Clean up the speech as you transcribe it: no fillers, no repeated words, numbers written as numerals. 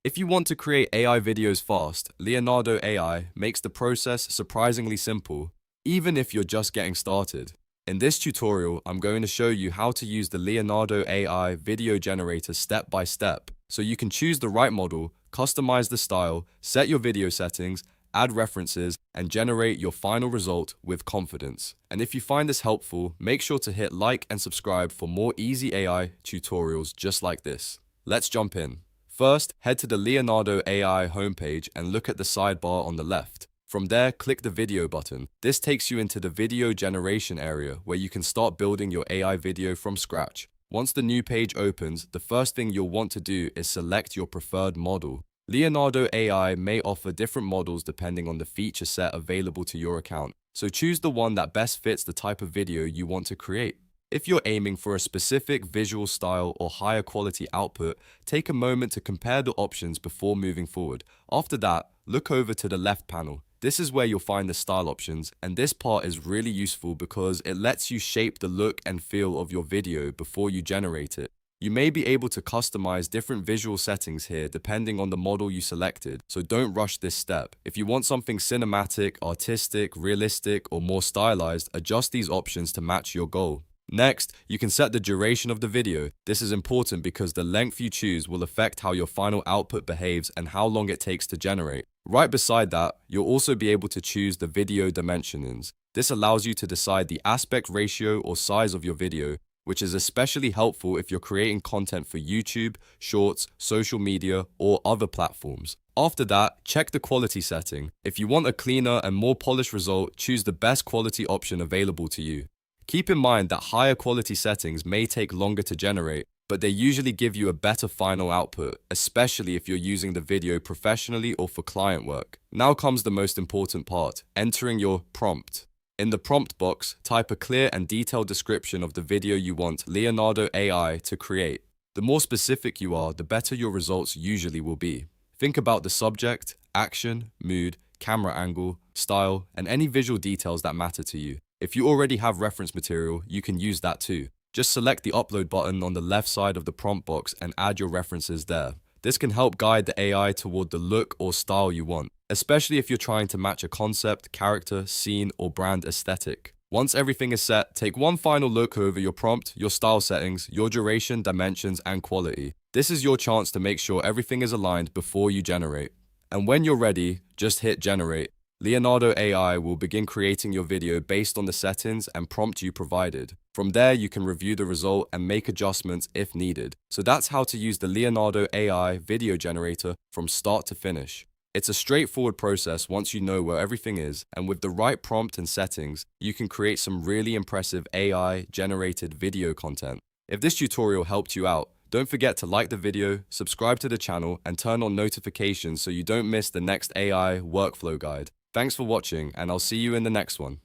If you want to create AI videos fast, Leonardo AI makes the process surprisingly simple, even if you're just getting started. In this tutorial, I'm going to show you how to use the Leonardo AI video generator step by step, so you can choose the right model, customize the style, set your video settings, add references, and generate your final result with confidence. And if you find this helpful, make sure to hit like and subscribe for more easy AI tutorials just like this. Let's jump in. First, head to the Leonardo AI homepage and look at the sidebar on the left. From there, click the video button. This takes you into the video generation area where you can start building your AI video from scratch. Once the new page opens, the first thing you'll want to do is select your preferred model. Leonardo AI may offer different models depending on the feature set available to your account, so choose the one that best fits the type of video you want to create. If you're aiming for a specific visual style or higher quality output, take a moment to compare the options before moving forward. After that, look over to the left panel. This is where you'll find the style options, and this part is really useful because it lets you shape the look and feel of your video before you generate it. You may be able to customize different visual settings here depending on the model you selected, so don't rush this step. If you want something cinematic, artistic, realistic, or more stylized, adjust these options to match your goal. Next, you can set the duration of the video. This is important because the length you choose will affect how your final output behaves and how long it takes to generate. Right beside that, you'll also be able to choose the video dimensions. This allows you to decide the aspect ratio or size of your video, which is especially helpful if you're creating content for YouTube, Shorts, social media, or other platforms. After that, check the quality setting. If you want a cleaner and more polished result, choose the best quality option available to you. Keep in mind that higher quality settings may take longer to generate, but they usually give you a better final output, especially if you're using the video professionally or for client work. Now comes the most important part, entering your prompt. In the prompt box, type a clear and detailed description of the video you want Leonardo AI to create. The more specific you are, the better your results usually will be. Think about the subject, action, mood, camera angle, style, and any visual details that matter to you. If you already have reference material, you can use that too. Just select the upload button on the left side of the prompt box and add your references there. This can help guide the AI toward the look or style you want, especially if you're trying to match a concept, character, scene, or brand aesthetic. Once everything is set, take one final look over your prompt, your style settings, your duration, dimensions, and quality. This is your chance to make sure everything is aligned before you generate. And when you're ready, just hit generate. Leonardo AI will begin creating your video based on the settings and prompt you provided. From there, you can review the result and make adjustments if needed. So that's how to use the Leonardo AI video generator from start to finish. It's a straightforward process once you know where everything is, and with the right prompt and settings, you can create some really impressive AI-generated video content. If this tutorial helped you out, don't forget to like the video, subscribe to the channel, and turn on notifications so you don't miss the next AI workflow guide. Thanks for watching, and I'll see you in the next one.